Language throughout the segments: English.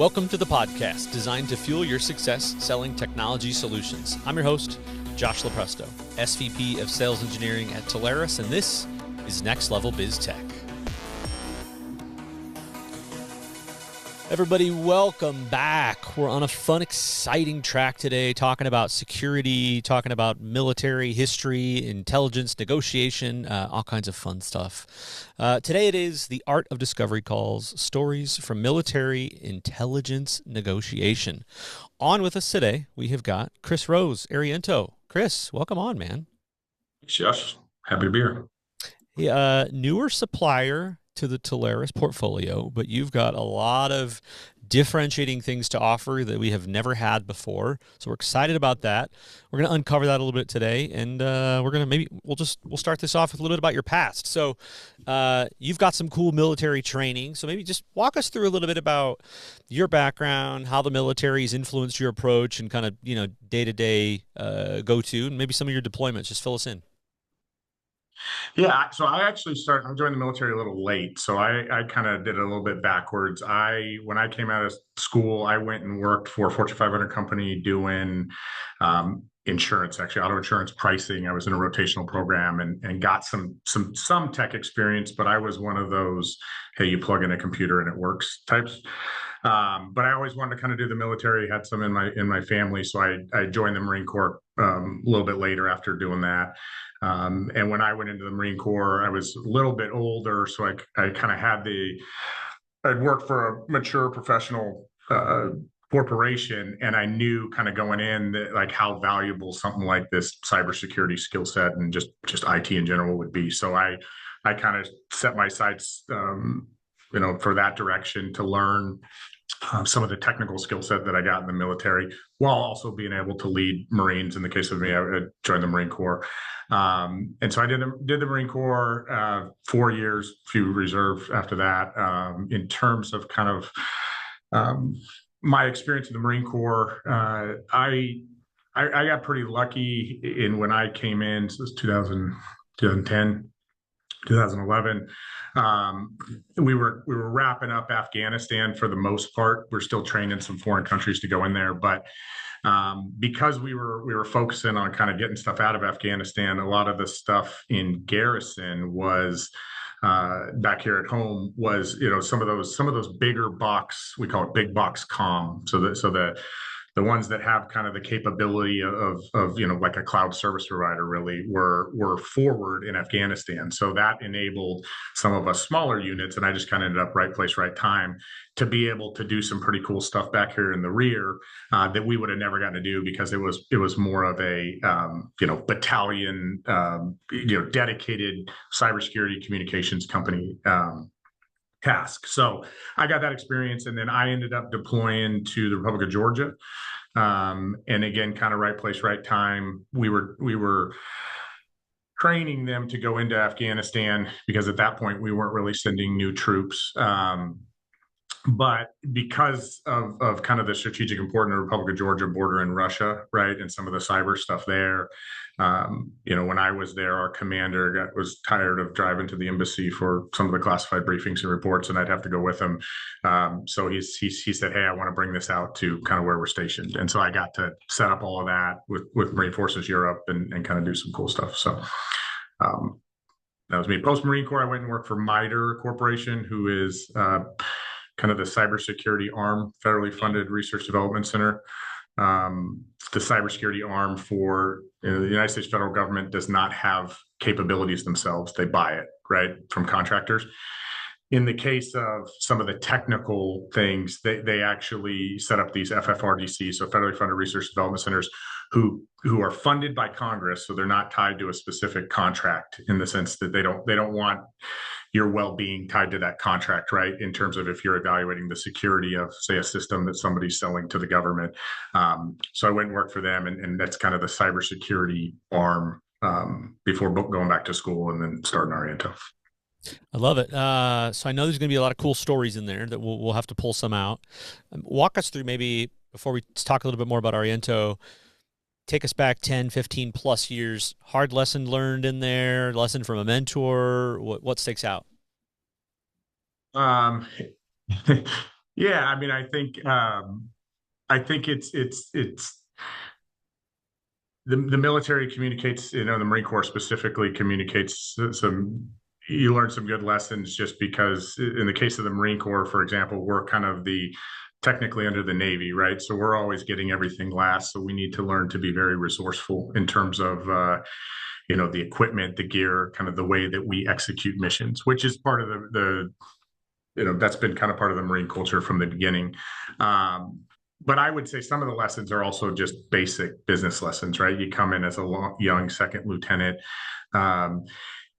Welcome to the podcast designed to fuel your success selling technology solutions. I'm your host, Josh Lopresto, SVP of Sales Engineering at Telarus, and this is Next Level Biz Tech. Everybody, welcome back. We're on a fun, exciting track today, talking about security, talking about military history, intelligence, negotiation, all kinds of fun stuff. Today it is the art of discovery calls, stories from military intelligence negotiation. On with us today, we have got Chris Rose, Ariento. Chris, welcome on, man. Thanks, Josh. Happy to be here. Hey, newer supplier to the Telarus portfolio, but you've got a lot of differentiating things to offer that we have never had before. So we're excited about that. We're going to uncover that a little bit today, and we're going to we'll start this off with a little bit about your past. So you've got some cool military training. So maybe just walk us through a little bit about your background, how the military has influenced your approach, and kind of day-to-day go-to, and maybe some of your deployments. Just fill us in. Yeah, so I joined the military a little late, so I kind of did it a little bit backwards. When I came out of school, I went and worked for a Fortune 500 company doing insurance, actually auto insurance pricing. I was in a rotational program and got some tech experience, but I was one of those, hey, you plug in a computer and it works types. But I always wanted to kind of do the military, had some in my family, so I joined the Marine Corps a little bit later after doing that. And when I went into the Marine Corps, I was a little bit older, so I kind of I'd worked for a mature professional corporation, and I knew kind of going in that, like, how valuable something like this cybersecurity skill set and just IT in general would be. So I kind of set my sights, for that direction to learn some of the technical skill set that I got in the military, while also being able to lead Marines. In the case of me, I joined the Marine Corps. And so I did the Marine Corps 4 years, few reserve after that. In terms of kind of my experience in the Marine Corps, I got pretty lucky in when I came in. So it was 2010. 2011, we were wrapping up Afghanistan for the most part. We're still training some foreign countries to go in there, but because we were focusing on kind of getting stuff out of Afghanistan, a lot of the stuff in garrison was back here at home was some of those bigger box, we call it big box comm. So the ones that have kind of the capability of like a cloud service provider really were forward in Afghanistan. So that enabled some of us smaller units, and I just kind of ended up right place, right time to be able to do some pretty cool stuff back here in the rear that we would have never gotten to do because it was more of a battalion dedicated cybersecurity communications company task. So I got that experience, and then I ended up deploying to the Republic of Georgia. And again, kind of right place, right time. We were training them to go into Afghanistan because at that point we weren't really sending new troops. But because of kind of the strategic importance of the Republic of Georgia border in Russia, right, and some of the cyber stuff there, when I was there, our commander was tired of driving to the embassy for some of the classified briefings and reports, and I'd have to go with him. So he said, "Hey, I want to bring this out to kind of where we're stationed," and so I got to set up all of that with Marine Forces Europe and kind of do some cool stuff. So that was me. Post Marine Corps, I went and worked for MITRE Corporation, who is kind of the cybersecurity arm, federally funded research development center. The cybersecurity arm for the United States federal government does not have capabilities themselves. They buy it, right, from contractors. In the case of some of the technical things, they actually set up these FFRDCs, so federally funded research development centers, who are funded by Congress, so they're not tied to a specific contract in the sense that they don't want your well-being tied to that contract, right? In terms of if you're evaluating the security of, say, a system that somebody's selling to the government. So I went and worked for them, and that's kind of the cybersecurity arm before going back to school and then starting Ariento. I love it. So I know there's going to be a lot of cool stories in there that we'll have to pull some out. Walk us through, maybe before we talk a little bit more about Ariento, take us back 10, 15 plus years, hard lesson learned in there, lesson from a mentor. What sticks out? Yeah, I mean, I think it's the military communicates, the Marine Corps specifically communicates some. You learn some good lessons just because, in the case of the Marine Corps, for example, we're kind of the technically under the Navy, right? So we're always getting everything last. So we need to learn to be very resourceful in terms of, the equipment, the gear, kind of the way that we execute missions, which is part of that's been kind of part of the Marine culture from the beginning. But I would say some of the lessons are also just basic business lessons, right? You come in as a young second lieutenant, um,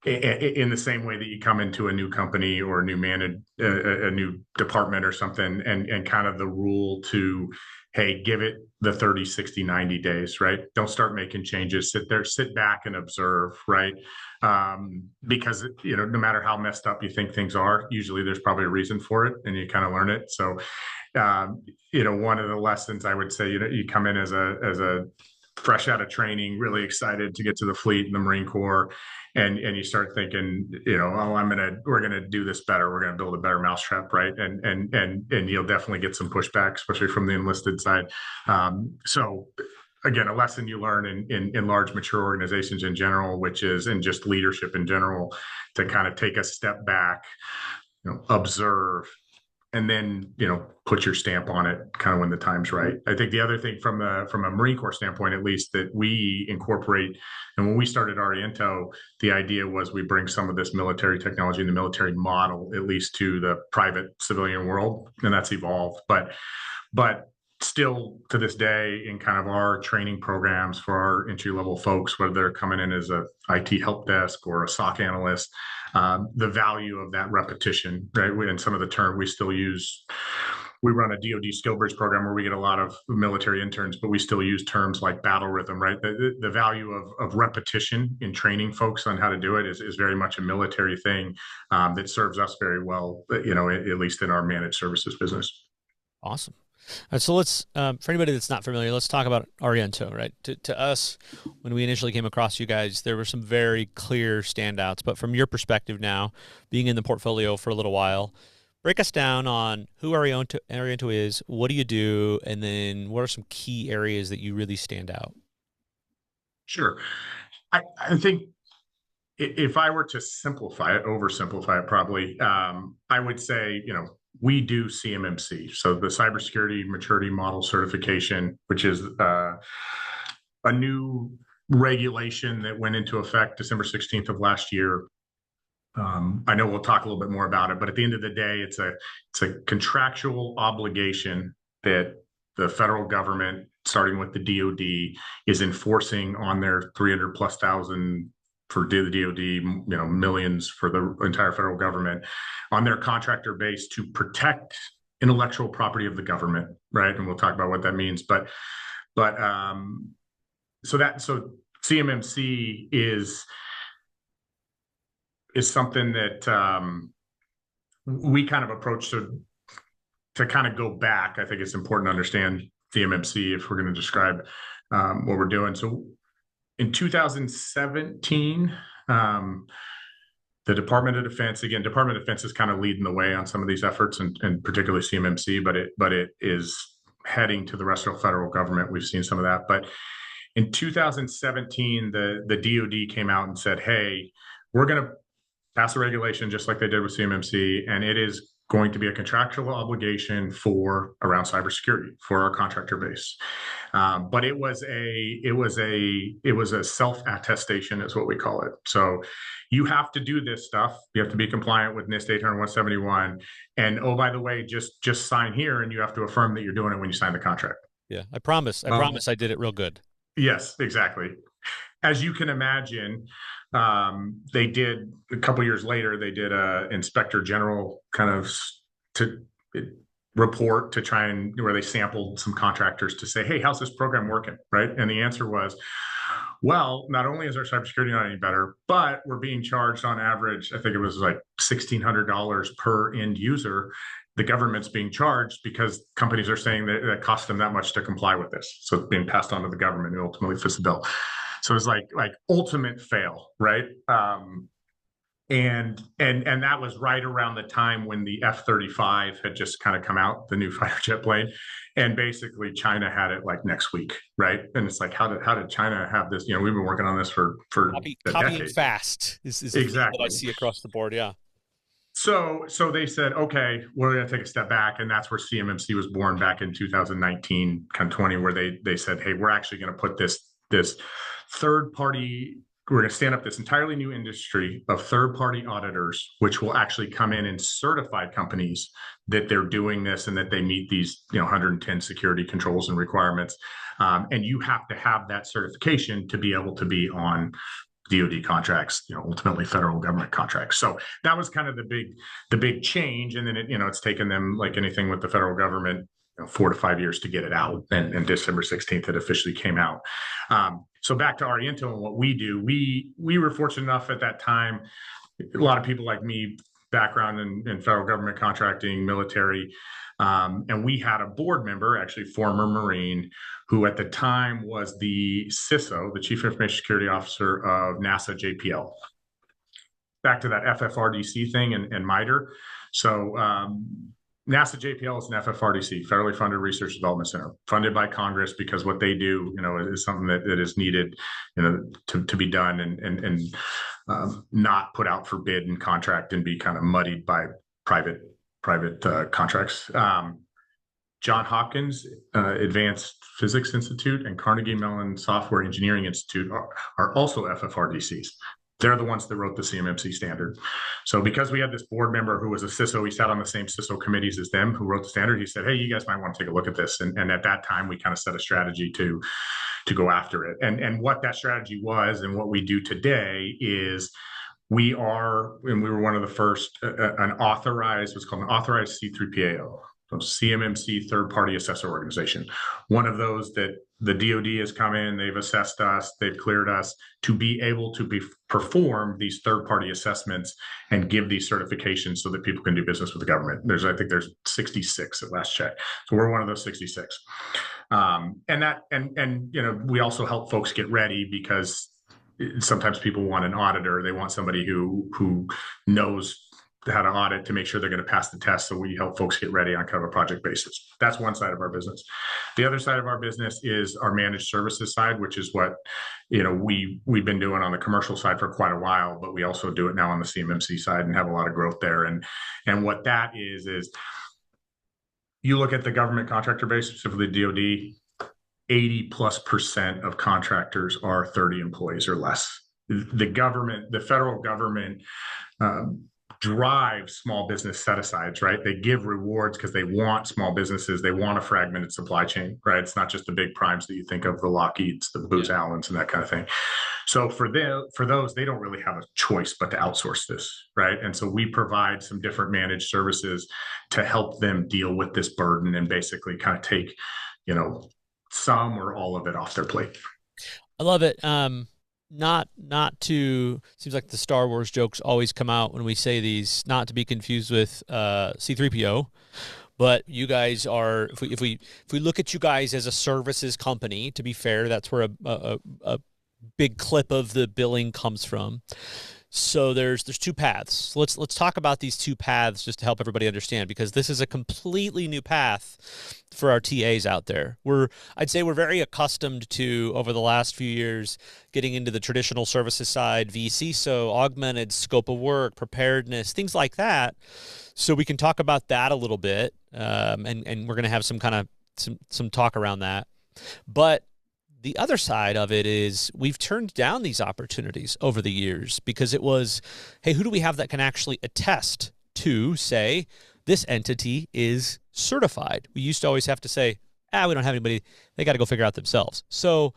in the same way that you come into a new company or a new department or something, and kind of the rule to, hey, give it the 30, 60, 90 days, right? Don't start making changes. Sit there, sit back and observe, right? Because, no matter how messed up you think things are, usually there's probably a reason for it, and you kind of learn it. So, one of the lessons I would say, you come in as a fresh out of training, really excited to get to the fleet and the Marine Corps, and you start thinking, oh, we're gonna do this better. We're gonna build a better mousetrap, right? And you'll definitely get some pushback, especially from the enlisted side. So again, a lesson you learn in large mature organizations in general, which is, and just leadership in general, to kind of take a step back, observe, and then put your stamp on it kind of when the time's right. I think the other thing from a Marine Corps standpoint, at least, that we incorporate, and when we started Ariento, the idea was we bring some of this military technology and the military model at least to the private civilian world, and that's evolved. But still to this day, in kind of our training programs for our entry level folks, whether they're coming in as a IT help desk or a SOC analyst, the value of that repetition, right? And some of the term we still use. We run a DoD skill bridge program where we get a lot of military interns, but we still use terms like battle rhythm, right? The value of repetition in training folks on how to do it is very much a military thing, that serves us very well, at least in our managed services business. Awesome. So let's, for anybody that's not familiar, let's talk about Ariento, right? To us, when we initially came across you guys, there were some very clear standouts. But from your perspective now, being in the portfolio for a little while, break us down on who Ariento is, what do you do, and then what are some key areas that you really stand out? Sure. I think if I were to oversimplify it, probably, I would say, we do CMMC, so the Cybersecurity Maturity Model Certification, which is a new regulation that went into effect December 16th of last year. I know we'll talk a little bit more about it, but at the end of the day, it's a contractual obligation that the federal government, starting with the DoD, is enforcing on their 300 plus thousand for the DoD, millions for the entire federal government, on their contractor base, to protect intellectual property of the government, right? And we'll talk about what that means. But so CMMC is something that, we kind of approach to kind of go back. I think it's important to understand CMMC if we're going to describe, what we're doing. So in 2017, the Department of Defense, again, Department of Defense is kind of leading the way on some of these efforts, and particularly CMMC, but it is heading to the rest of the federal government. We've seen some of that. But in 2017, the DoD came out and said, hey, we're going to pass a regulation just like they did with CMMC, and it is going to be a contractual obligation for around cybersecurity for our contractor base. But it was a self attestation, is what we call it. So you have to do this stuff. You have to be compliant with NIST 800-171, and oh, by the way, just sign here, and you have to affirm that you're doing it when you sign the contract. Yeah, I promise. I promise I did it real good. Yes, exactly. As you can imagine, they did a couple years later. They did a inspector general kind of to report to try and where they sampled some contractors to say, hey, how's this program working, right? And the answer was, well, not only is our cybersecurity not any better, but we're being charged on average, I think it was like $1,600 per end user. The government's being charged because companies are saying that it costs them that much to comply with this. So it's being passed on to the government who ultimately fits the bill. So it's like ultimate fail, right? And that was right around the time when the F-35 had just kind of come out, the new fighter jet plane, and basically China had it like next week, right? And it's like, how did China have this? You know, we've been working on this for a Copying decade. fast is a theme that I Exactly. see across the board. Yeah. So they said, okay, we're going to take a step back, and that's where CMMC was born back in 2019, kind of 20, where they said, hey, we're actually going to put this third party. We're going to stand up this entirely new industry of third party auditors, which will actually come in and certify companies that they're doing this and that they meet these 110 security controls and requirements. And you have to have that certification to be able to be on DoD contracts, ultimately federal government contracts. So that was kind of the big change. And then it's taken them, like anything with the federal government, 4 to 5 years to get it out. And December 16th, it officially came out. So back to Ariento and what we do, we were fortunate enough at that time, a lot of people like me, background in federal government contracting, military, and we had a board member, actually former Marine, who at the time was the CISO, the Chief Information Security Officer of NASA JPL. Back to that FFRDC thing and MITRE. So NASA JPL is an FFRDC, federally funded research development center, funded by Congress because what they do, is something that is needed, to be done and not put out for bid and contract and be kind of muddied by private contracts. John Hopkins Advanced Physics Institute and Carnegie Mellon Software Engineering Institute are also FFRDCs. They're the ones that wrote the CMMC standard. So because we had this board member who was a CISO, he sat on the same CISO committees as them who wrote the standard. He said, hey, you guys might want to take a look at this. And at that time, we kind of set a strategy to go after it. And what that strategy was and what we do today is we were one of the first, what's called an authorized C3PAO. So CMMC third-party assessor organization. One of those that the DoD has come in, they've assessed us, they've cleared us to be able to perform these third-party assessments and give these certifications so that people can do business with the government. I think there's 66 at last check. So we're one of those 66. We also help folks get ready because sometimes people want an auditor. They want somebody who knows how to audit to make sure they're going to pass the test. So we help folks get ready on kind of a project basis. That's one side of our business. The other side of our business is our managed services side, which is what we've been doing on the commercial side for quite a while, but we also do it now on the CMMC side and have a lot of growth there. And what that is you look at the government contractor base, specifically DoD, 80+% of contractors are 30 employees or less. The federal government drive small business set-asides, right? They give rewards because they want small businesses. They want a fragmented supply chain, right? It's not just the big primes that you think of, the Lockheeds, the Booz Allens, and that kind of thing. So for those, they don't really have a choice but to outsource this, right? And so we provide some different managed services to help them deal with this burden and basically kind of take, some or all of it off their plate. I love it. Not to, seems like the Star Wars jokes always come out when we say these, not to be confused with C3PO, but you guys are, if we look at you guys as a services company, to be fair, that's where a big clip of the billing comes from. So there's two paths. So let's talk about these two paths just to help everybody understand, because this is a completely new path for our TAs out there. I'd say we're very accustomed to, over the last few years, getting into the traditional services side, vCISO, augmented scope of work, preparedness, things like that. So we can talk about that a little bit, and we're going to have some talk around that. But the other side of it is we've turned down these opportunities over the years because it was, hey, who do we have that can actually attest to, say, this entity is certified? We used to always have to say, we don't have anybody. They got to go figure out themselves. So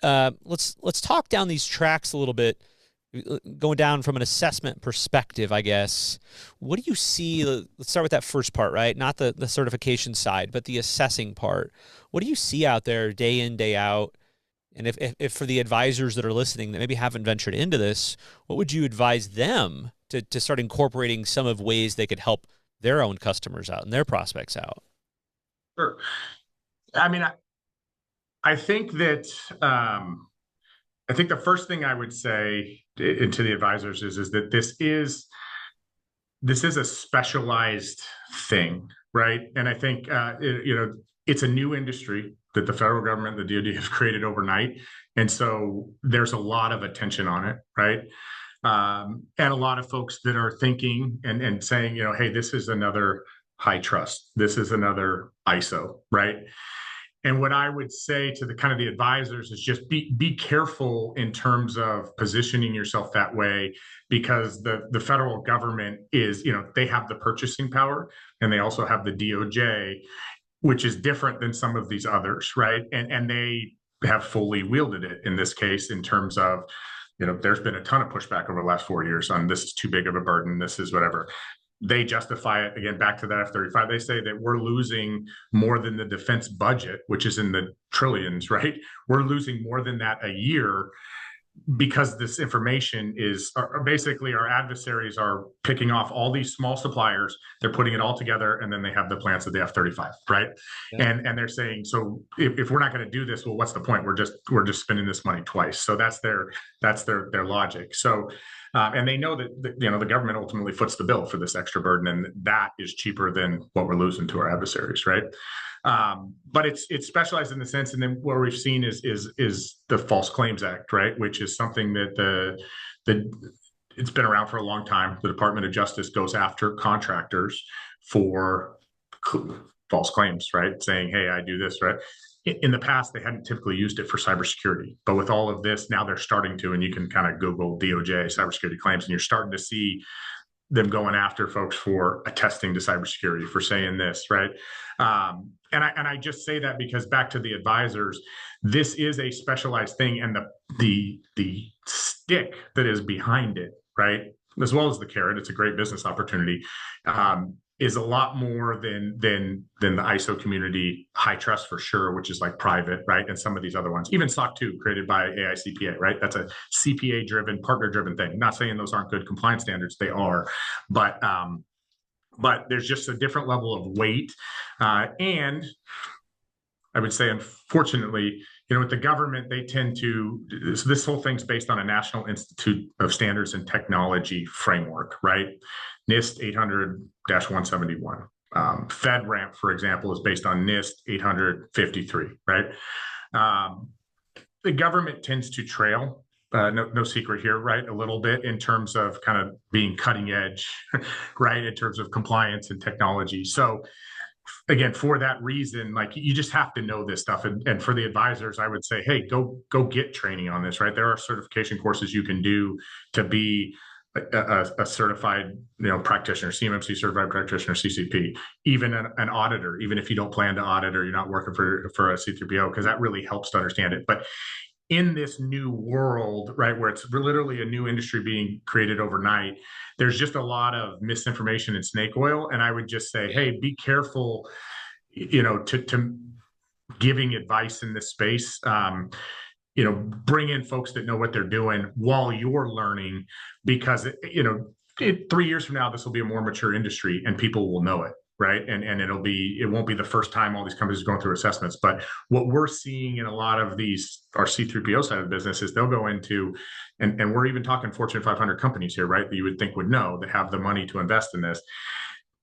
let's talk down these tracks a little bit, going down from an assessment perspective, I guess. What do you see? Let's start with that first part, right? Not the certification side, but the assessing part. What do you see out there day in, day out? And if for the advisors that are listening that maybe haven't ventured into this, what would you advise them to start incorporating some of ways they could help their own customers out and their prospects out? Sure. I mean, I think that I think the first thing I would say to the advisors is that this is a specialized thing, right? And I think it's a new industry that the federal government, the DoD, has created overnight, and so there's a lot of attention on it, right? And a lot of folks that are thinking and saying, hey, this is another high trust, this is another ISO, right? And what I would say to the kind of the advisors is just be careful in terms of positioning yourself that way, because the federal government is, they have the purchasing power, and they also have the DOJ, which is different than some of these others, right? And they have fully wielded it in this case in terms of, there's been a ton of pushback over the last 4 years on this is too big of a burden, this is whatever. They justify it again back to that F-35. They say that we're losing more than the defense budget, which is in the trillions, right? We're losing more than that a year because this information is basically our adversaries are picking off all these small suppliers, they're putting it all together, and then they have the plants of the F-35, right? Yeah. And they're saying, so if we're not going to do this, well, what's the point? We're just spending this money twice. So that's their logic. So and they know that the government ultimately foots the bill for this extra burden, and that is cheaper than what we're losing to our adversaries, right? But it's specialized in the sense, and then what we've seen is the False Claims Act, right, which is something that it's been around for a long time. The Department of Justice goes after contractors for false claims, right, saying, hey, I do this, right. In the past, they hadn't typically used it for cybersecurity, but with all of this, now they're starting to, and you can kind of Google DOJ cybersecurity claims, and you're starting to see them going after folks for attesting to cybersecurity, for saying this, right? And I just say that because back to the advisors, this is a specialized thing, and the stick that is behind it, right, as well as the carrot, it's a great business opportunity, is a lot more than the ISO community high trust for sure, which is like private, right? And some of these other ones, even SOC 2 created by AICPA, right? That's a CPA driven, partner driven thing. Not saying those aren't good compliance standards, they are, but there's just a different level of weight, and I would say, unfortunately, with the government, they tend to, so this whole thing's based on a National Institute of Standards and Technology framework, right? NIST 800-171. FedRAMP, for example, is based on NIST 853, right? The government tends to trail, no secret here, right? A little bit in terms of kind of being cutting edge, right? In terms of compliance and technology. So again, for that reason, like, you just have to know this stuff. And for the advisors, I would say, hey, go get training on this, right? There are certification courses you can do to be a certified, practitioner, CMMC certified practitioner, CCP, even an auditor, even if you don't plan to audit or you're not working for a C3PO, because that really helps to understand it. But in this new world, right, where it's literally a new industry being created overnight, there's just a lot of misinformation and snake oil. And I would just say, hey, be careful, to giving advice in this space. Bring in folks that know what they're doing while you're learning, because 3 years from now, this will be a more mature industry and people will know it. Right. And it won't be the first time all these companies are going through assessments. But what we're seeing in a lot of these, our C3PO side of the business, is they'll go into, and we're even talking Fortune 500 companies here, right, that you would think would know, that have the money to invest in this.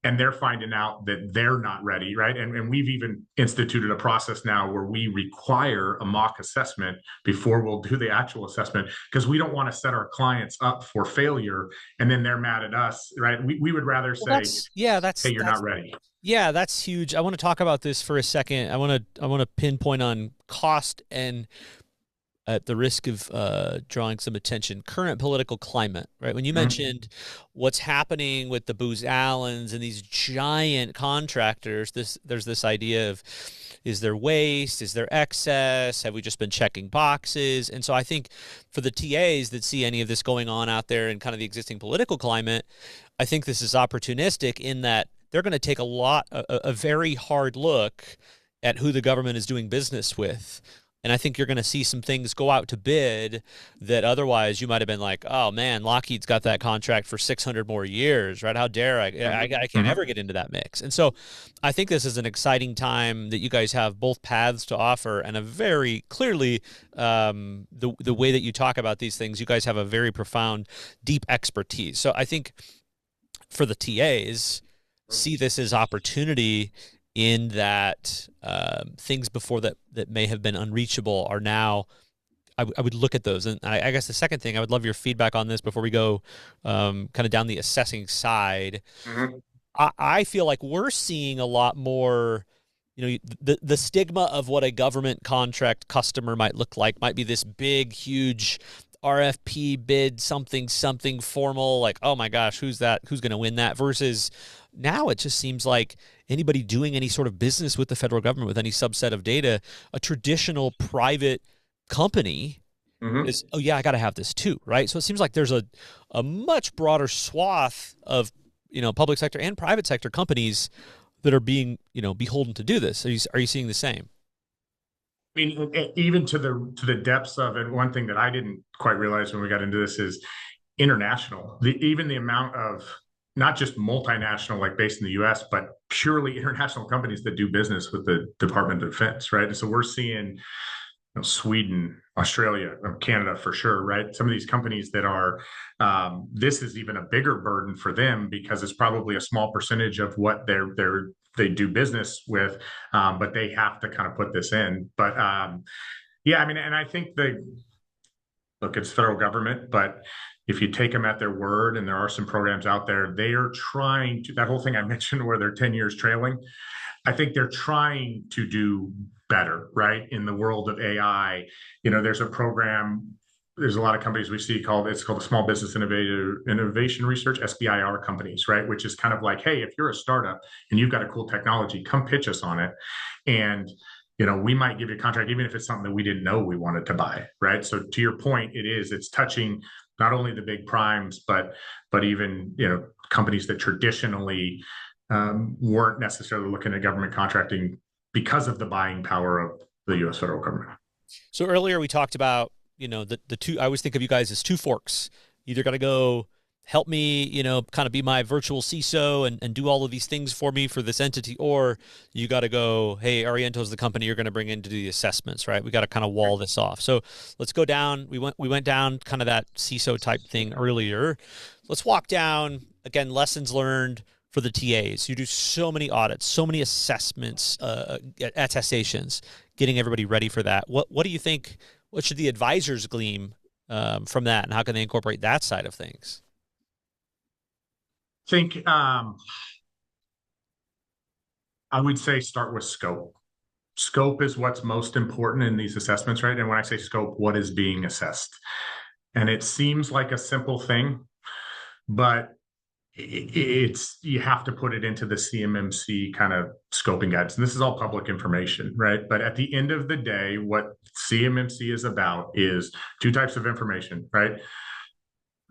And they're finding out that they're not ready, right? And we've even instituted a process now where we require a mock assessment before we'll do the actual assessment, because we don't want to set our clients up for failure and then they're mad at us, right? We would rather say, hey, you're not ready. Yeah, that's huge. I want to talk about this for a second. I want to pinpoint on cost and, at the risk of drawing some attention, current political climate, right? When you mentioned what's happening with the Booz Allens and these giant contractors, there's this idea of, is there waste? Is there excess? Have we just been checking boxes? And so I think for the TAs that see any of this going on out there in kind of the existing political climate, I think this is opportunistic in that they're going to take a very hard look at who the government is doing business with. And I think you're going to see some things go out to bid that otherwise you might have been like, oh man, Lockheed's got that contract for 600 more years, right? How dare I can't ever get into that mix. And so I think this is an exciting time that you guys have both paths to offer, and a very clearly the way that you talk about these things, you guys have a very profound, deep expertise. So I think for the TAs, see this as opportunity in that things before that may have been unreachable are now. I would look at those, and I guess the second thing, I would love your feedback on this before we go kind of down the assessing side. Mm-hmm. I feel like we're seeing a lot more, the stigma of what a government contract customer might look like might be this big, huge RFP bid, something formal, like, oh my gosh, who's that? Who's going to win that? Versus now it just seems like anybody doing any sort of business with the federal government with any subset of data, a traditional private company Mm-hmm. is, oh yeah, I got to have this too, right? So it seems like there's a much broader swath of public sector and private sector companies that are being beholden to do this. Are you seeing the same? I mean, even to the depths of it, one thing that I didn't quite realize when we got into this is international. Even the amount of not just multinational, like based in the U.S., but purely international companies that do business with the Department of Defense, right? And so we're seeing Sweden, Australia, Canada for sure, right? Some of these companies that are, this is even a bigger burden for them because it's probably a small percentage of what they do business with, but they have to kind of put this in. But yeah, I mean, and I think look, it's federal government, but if you take them at their word, and there are some programs out there, they are trying to, that whole thing I mentioned where they're 10 years trailing, I think they're trying to do better, right? In the world of AI, there's a program, there's a lot of companies we see it's called the Small Business Innovation Research, SBIR companies, right? Which is kind of like, hey, if you're a startup and you've got a cool technology, come pitch us on it. And we might give you a contract, even if it's something that we didn't know we wanted to buy, right? So to your point, it's touching not only the big primes, but even, companies that traditionally weren't necessarily looking at government contracting because of the buying power of the U.S. federal government. So earlier we talked about, the two, I always think of you guys as two forks. You either got to go help me, kind of be my virtual CISO and do all of these things for me for this entity, or you got to go, hey, Ariento's the company you're going to bring in to do the assessments, right? We got to kind of wall this off. So let's go down. We went down kind of that CISO type thing earlier. Let's walk down again, lessons learned for the TAs. You do so many audits, so many assessments, attestations, getting everybody ready for that. What do you think? What should the advisors glean from that, and how can they incorporate that side of things? Think I would say start with scope. Scope is what's most important in these assessments, right? And when I say scope, what is being assessed? And it seems like a simple thing, but you have to put it into the CMMC kind of scoping guides. And this is all public information, right? But at the end of the day, what CMMC is about is two types of information, right?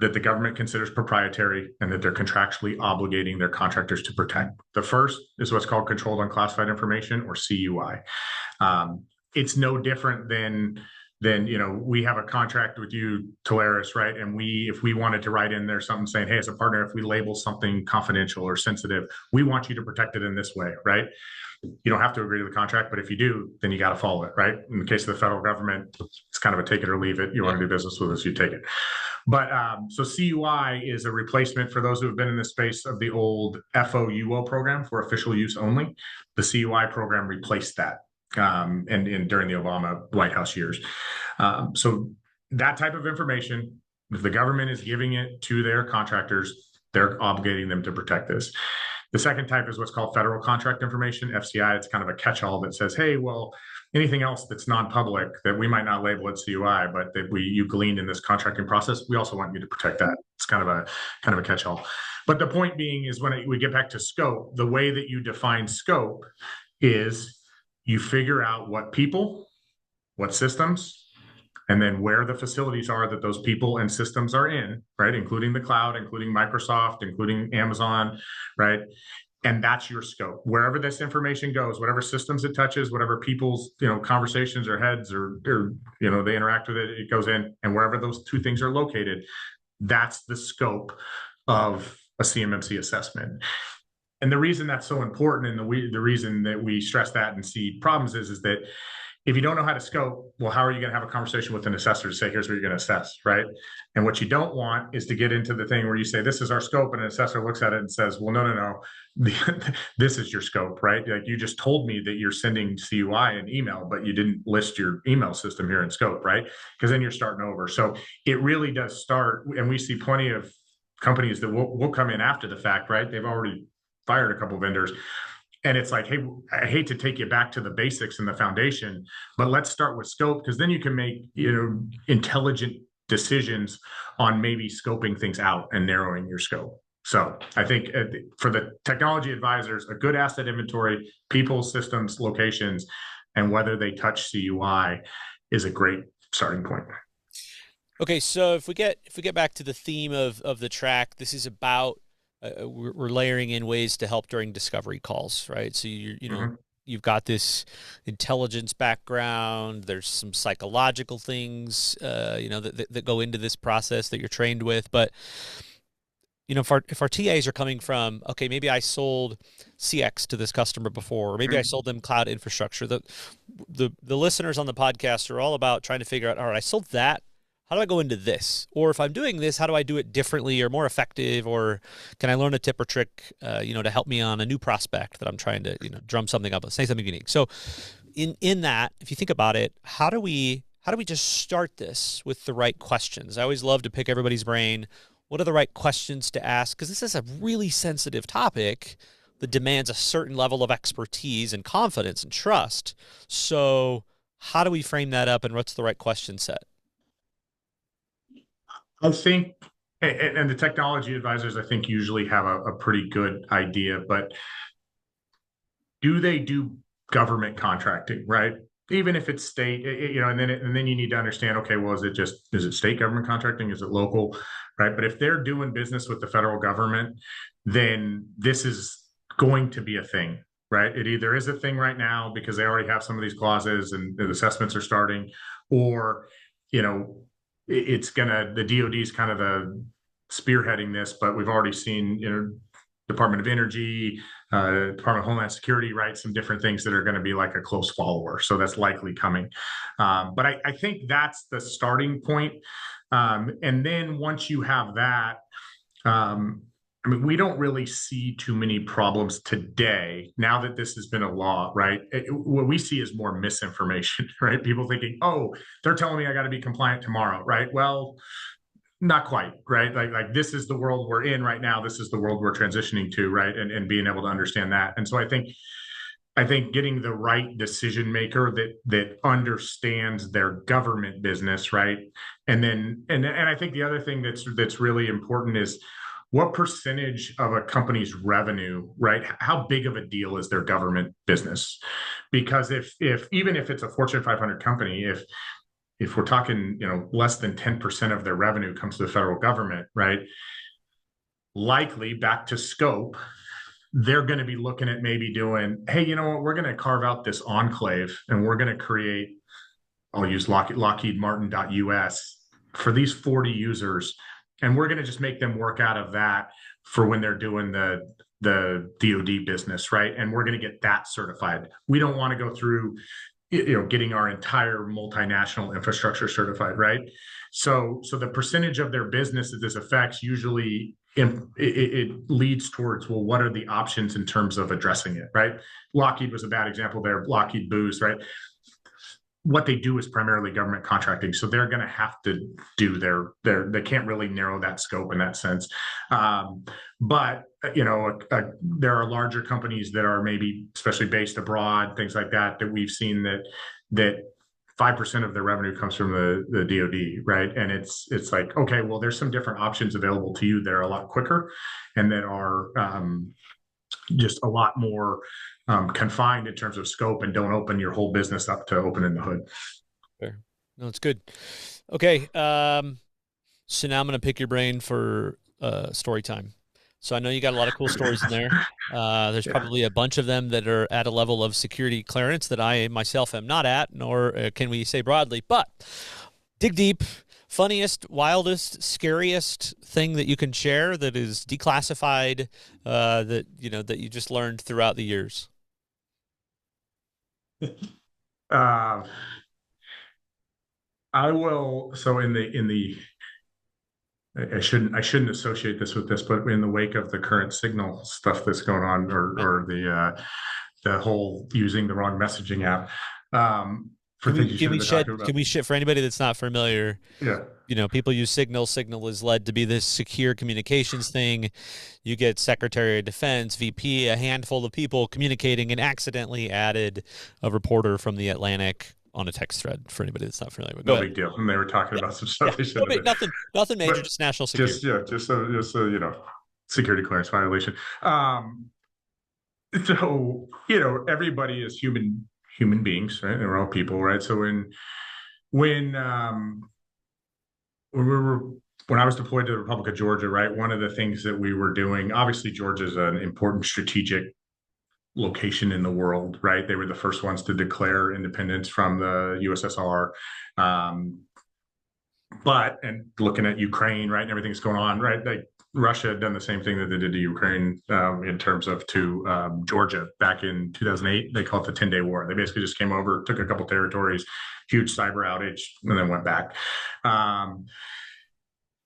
That the government considers proprietary and that they're contractually obligating their contractors to protect. The first is what's called controlled unclassified information, or CUI. It's no different than we have a contract with you, Telarus, right? And if we wanted to write in there something saying, hey, as a partner, if we label something confidential or sensitive, we want you to protect it in this way, right? You don't have to agree to the contract, but if you do, then you got to follow it, right? In the case of the federal government, it's kind of a take it or leave it. You want to do business with us, you take it. But so CUI is a replacement for those who have been in the space of the old FOUO program, for official use only. The CUI program replaced that, and during the Obama White House years. So that type of information, if the government is giving it to their contractors, they're obligating them to protect this. The second type is what's called federal contract information, FCI. It's kind of a catch-all that says, hey, well, anything else that's non-public that we might not label it CUI, but that you gleaned in this contracting process, we also want you to protect that. It's kind of a catch-all. But the point being is, when we get back to scope, the way that you define scope is you figure out what people, what systems, and then where the facilities are that those people and systems are in, right? Including the cloud, including Microsoft, including Amazon, right? And that's your scope. Wherever this information goes, whatever systems it touches, whatever people's conversations or heads or they interact with it, it goes in. And wherever those two things are located, that's the scope of a CMMC assessment. And the reason that's so important, and the reason that we stress that and see problems is that if you don't know how to scope, well, how are you going to have a conversation with an assessor to say, here's what you're going to assess, right? And what you don't want is to get into the thing where you say, this is our scope, and an assessor looks at it and says, well, no, this is your scope, right? Like, you just told me that you're sending CUI an email, but you didn't list your email system here in scope, right? Because then you're starting over. So it really does start, and we see plenty of companies that will come in after the fact, right? They've already fired a couple of vendors. And it's like, hey, I hate to take you back to the basics and the foundation, but let's start with scope, because then you can make intelligent decisions on maybe scoping things out and narrowing your scope. So I think for the technology advisors, a good asset inventory, people, systems, locations, and whether they touch CUI is a great starting point. Okay, so if we get back to the theme of the track, this is about we're layering in ways to help during discovery calls, right? So you've got this intelligence background. There's some psychological things, that go into this process that you're trained with. But if our TAs are coming from, okay, maybe I sold CX to this customer before, or maybe I sold them cloud infrastructure. The listeners on the podcast are all about trying to figure out, all right, I sold that. How do I go into this? Or if I'm doing this, how do I do it differently or more effective? Or can I learn a tip or trick, to help me on a new prospect that I'm trying to, drum something up, say something unique. So in that, if you think about it, how do we just start this with the right questions? I always love to pick everybody's brain. What are the right questions to ask? Because this is a really sensitive topic that demands a certain level of expertise and confidence and trust. So how do we frame that up, and what's the right question set? I think, and the technology advisors, I think, usually have a pretty good idea, but do they do government contracting, right? Even if it's state, and then you need to understand, okay, well, is it state government contracting? Is it local, right? But if they're doing business with the federal government, then this is going to be a thing, right? It either is a thing right now because they already have some of these clauses and the assessments are starting, or, the DoD is kind of spearheading this, but we've already seen, Department of Energy, Department of Homeland Security, right? Some different things that are going to be like a close follower. So that's likely coming. But I think that's the starting point. And then once you have that, we don't really see too many problems today now that this has been a law, right? What we see is more misinformation, right? People thinking, oh, they're telling me I got to be compliant tomorrow, right? Well, not quite, right? Like this is the world we're in right now. This is the world we're transitioning to, right? And being able to understand that. And so I think getting the right decision maker that understands their government business, right? And I think the other thing that's really important is what percentage of a company's revenue, right? How big of a deal is their government business? Because if even if it's a Fortune 500 company, if we're talking, less than 10% of their revenue comes to the federal government, right? Likely back to scope, they're going to be looking at maybe doing, hey, you know what? We're going to carve out this enclave and we're going to create, I'll use Lockheed Martin.us for these 40 users. And we're going to just make them work out of that for when they're doing the DoD business, right? And we're going to get that certified. We don't want to go through getting our entire multinational infrastructure certified, right? So the percentage of their business that this affects usually it leads towards, well, what are the options in terms of addressing it, right? Lockheed was a bad example there. Lockheed Booz, right? What they do is primarily government contracting, so they're going to have to do they can't really narrow that scope in that sense. But there are larger companies that are maybe especially based abroad, things like that we've seen that 5% of their revenue comes from the DoD, right? And it's like, okay, well, there's some different options available to you that are a lot quicker and that are just a lot more confined in terms of scope and don't open your whole business up to open in the hood. Fair. No, it's good. Okay. So now I'm going to pick your brain for story time. So I know you got a lot of cool stories in there. There's Yeah. probably a bunch of them that are at a level of security clearance that I myself am not at, nor can we say broadly. But dig deep. Funniest, wildest, scariest thing that you can share that is declassified, that that you just learned throughout the years. Uh, I will. So I shouldn't associate this with this, but in the wake of the current signal stuff that's going on, Yeah. or the whole using the wrong messaging app, for Can we things you can shouldn't we have been shed talking about. can we shed for anybody that's not familiar? Yeah. People use Signal. Signal is led to be this secure communications thing. You get Secretary of Defense, VP, a handful of people communicating, and accidentally added a reporter from the Atlantic on a text thread. For anybody that's not familiar, but go No ahead. big deal. And they were talking Yeah, about some yeah, stuff they no shouldn't have big, been. nothing major, But just national security. just yeah, just a security clearance violation. So everybody is human beings, right? And we're all people, right? So when when we were when I was deployed to the Republic of Georgia, right, one of the things that we were doing, obviously Georgia is an important strategic location in the world, right? They were the first ones to declare independence from the USSR. Um, and looking at Ukraine, right, and everything's going on, right? Like Russia had done the same thing that they did to Ukraine, in terms of to Georgia back in 2008. They call it the 10-day war. They basically just came over, took a couple territories, huge cyber outage, and then went back. Um,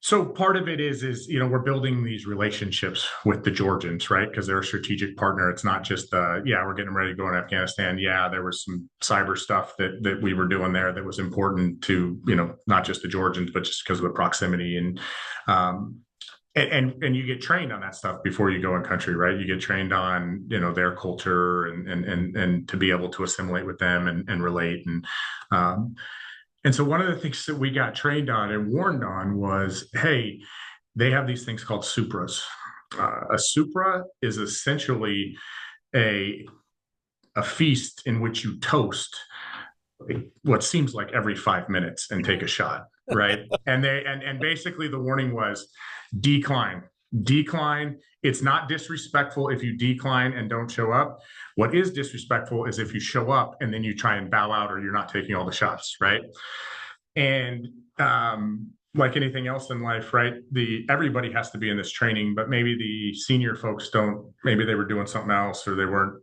so part of it is we're building these relationships with the Georgians, right? Because they're a strategic partner. It's not just yeah, we're getting ready to go in Afghanistan. Yeah, there was some cyber stuff that we were doing there that was important to not just the Georgians, but just because of the proximity um, and you get trained on that stuff before you go in country, right? You get trained on their culture and to be able to assimilate with them and relate um, and so one of the things that we got trained on and warned on was, hey, they have these things called supras. A supra is essentially a a feast in which you toast what seems like every 5 minutes and take a shot, right? And basically the warning was decline, decline. It's not disrespectful if you decline and don't show up. What is disrespectful is if you show up and then you try and bow out or you're not taking all the shots, right? And like anything else in life, right? Everybody has to be in this training, but maybe the senior folks don't. Maybe they were doing something else, or they weren't,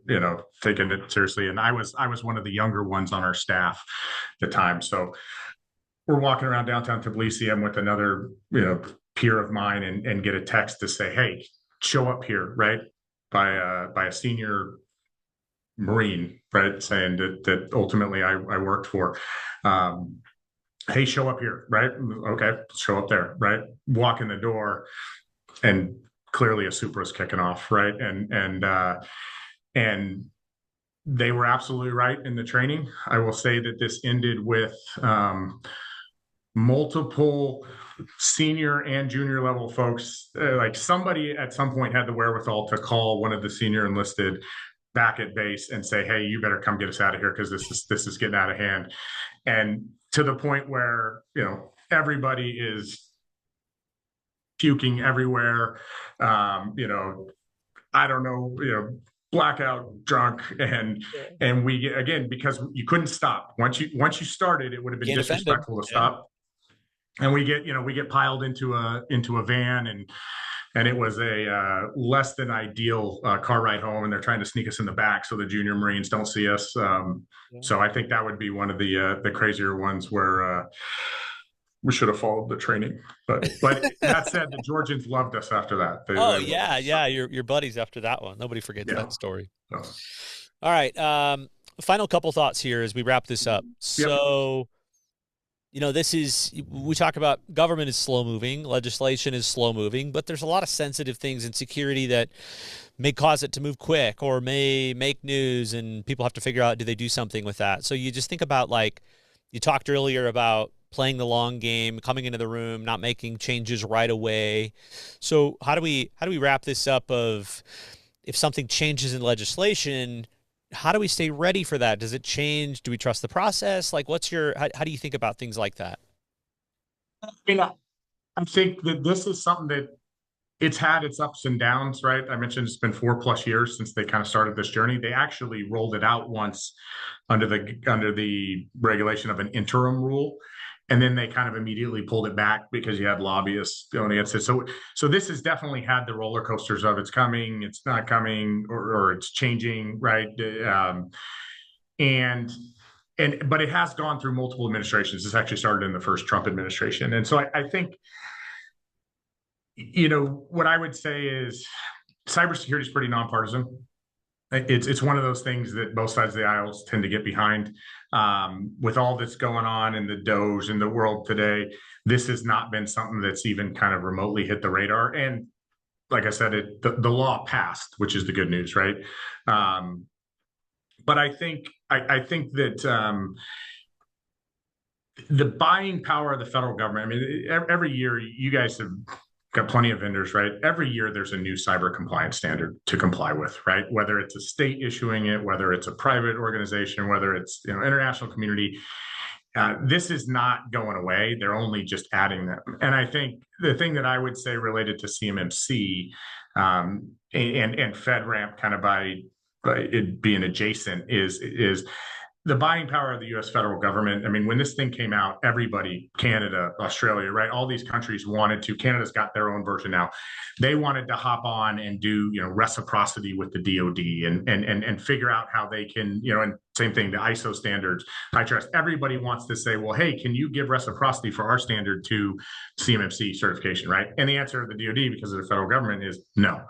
taking it seriously. And I was one of the younger ones on our staff at the time. So we're walking around downtown Tbilisi. I'm with another, peer of mine, and get a text to say, "Hey, show up here," right? By a senior Marine, right? Saying that ultimately I worked for. Um, hey, show up here, right? Okay, show up there, right? Walk in the door, and clearly a Supra is kicking off, right? And they were absolutely right in the training. I will say that this ended with multiple senior and junior level folks. Like somebody at some point had the wherewithal to call one of the senior enlisted back at base and say, "Hey, you better come get us out of here because this is getting out of hand." And to the point where everybody is puking everywhere. I don't know, blackout drunk, and we get, again, because you couldn't stop once you started, it would have been Can't defend them. disrespectful to Yeah. stop. And we get piled into a van, and it was a less than ideal car ride home, and they're trying to sneak us in the back so the junior Marines don't see us. Yeah. So I think that would be one of the crazier ones where we should have followed the training. But that said, the Georgians loved us after that. They Oh loved yeah, us. So yeah. Your buddies after that one. Nobody forgets yeah. that story. So, All right. Final couple thoughts here as we wrap this up. yep. So, this is, we talk about government is slow moving, legislation is slow moving, but there's a lot of sensitive things in security that may cause it to move quick or may make news, and people have to figure out, do they do something with that? So you just think about, like, you talked earlier about playing the long game, coming into the room, not making changes right away. So how do we wrap this up of, if something changes in legislation, how do we stay ready for that? Does it change? Do we trust the process? Like, how do you think about things like that? I mean, I think that this is something that it's had its ups and downs, right? I mentioned it's been 4+ years since they kind of started this journey. They actually rolled it out once under the regulation of an interim rule, and then they kind of immediately pulled it back because you had lobbyists going against it. So this has definitely had the roller coasters of it's coming, it's not coming, or it's changing, right? And but it has gone through multiple administrations. This actually started in the first Trump administration, and so I think, what I would say is cybersecurity is pretty nonpartisan. It's one of those things that both sides of the aisles tend to get behind. With all that's going on in the Doge in the world today, this has not been something that's even kind of remotely hit the radar. And like I said, the law passed, which is the good news, right? But I think that the buying power of the federal government. I mean, every year you guys have got plenty of vendors, right? Every year there's a new cyber compliance standard to comply with, right? Whether it's a state issuing it, whether it's a private organization, whether it's international community, this is not going away. They're only just adding them. And I think the thing that I would say related to CMMC and FedRAMP, kind of by it being adjacent, is the buying power of the U.S. federal government. I mean, when this thing came out, everybody, Canada, Australia, right, all these countries wanted to. Canada's got their own version now. They wanted to hop on and do reciprocity with the DoD and figure out how they can, and same thing, the ISO standards, ITRS. Everybody wants to say, well, hey, can you give reciprocity for our standard to CMMC certification, right? And the answer of the DoD, because of the federal government, is no.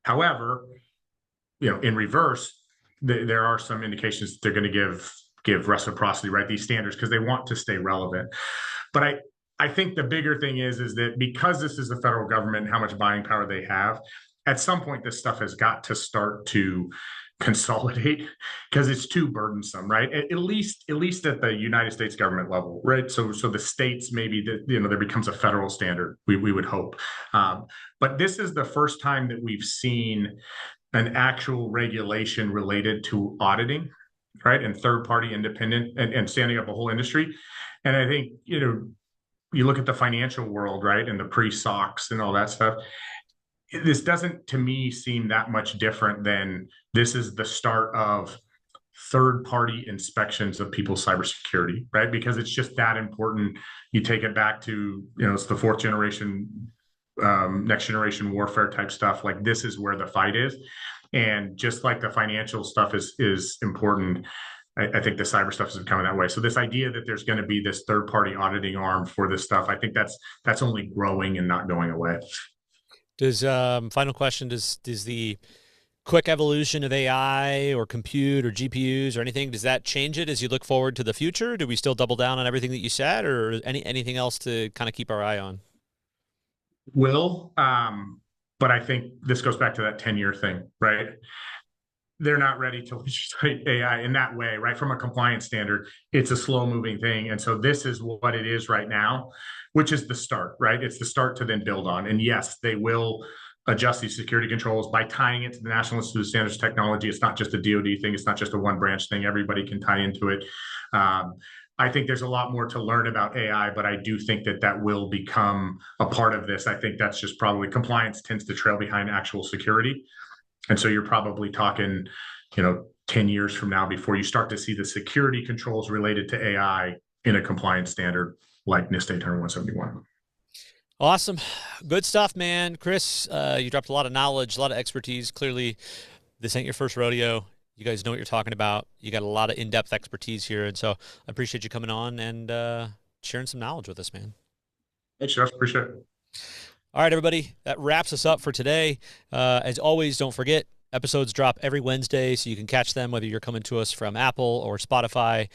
However, in reverse, there are some indications that they're going to give reciprocity, right? These standards, because they want to stay relevant. But I think the bigger thing is that because this is the federal government, how much buying power they have, at some point this stuff has got to start to consolidate because it's too burdensome, right? At least at the United States government level, right? So the states, maybe there becomes a federal standard. We would hope, but this is the first time that we've seen an actual regulation related to auditing, right? And third-party independent and standing up a whole industry. And I think, you look at the financial world, right? And the pre-SOX and all that stuff. This doesn't, to me, seem that much different than this is the start of third-party inspections of people's cybersecurity, right? Because it's just that important. You take it back to, it's the fourth generation, next generation warfare type stuff. Like, this is where the fight is. And just like the financial stuff is important, I think the cyber stuff is becoming that way. So this idea that there's going to be this third-party auditing arm for this stuff, I think that's only growing and not going away. Does final question, does the quick evolution of AI or compute or GPUs or anything, does that change it as you look forward to the future? Do we still double down on everything that you said, or anything else to kind of keep our eye on? But I think this goes back to that 10-year thing, right? They're not ready to legislate AI in that way, right? From a compliance standard, it's a slow-moving thing. And so this is what it is right now, which is the start, right? It's the start to then build on. And yes, they will adjust these security controls by tying it to the National Institute of Standards and Technology. It's not just a DoD thing. It's not just a one-branch thing. Everybody can tie into it. I think there's a lot more to learn about AI, but I do think that will become a part of this. I think that's just probably compliance tends to trail behind actual security. And so you're probably talking, 10 years from now before you start to see the security controls related to AI in a compliance standard like NIST 800-171. Awesome. Good stuff, man. Chris, you dropped a lot of knowledge, a lot of expertise. Clearly, this ain't your first rodeo. You guys know what you're talking about. You got a lot of in-depth expertise here. And so I appreciate you coming on and sharing some knowledge with us, man. Thanks, Jeff. Appreciate it. All right, everybody. That wraps us up for today. As always, don't forget, episodes drop every Wednesday, so you can catch them whether you're coming to us from Apple or Spotify.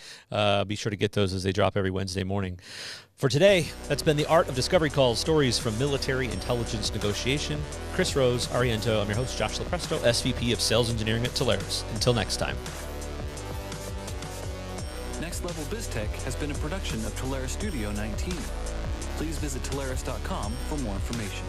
Be sure to get those as they drop every Wednesday morning. For today, that's been the Art of Discovery Calls, stories from military intelligence negotiation. Chris Rose, Ariento. I'm your host, Josh Lopresto, SVP of Sales Engineering at Telarus. Until next time. Next Level BizTech has been a production of Telarus Studio 19. Please visit Telarus.com for more information.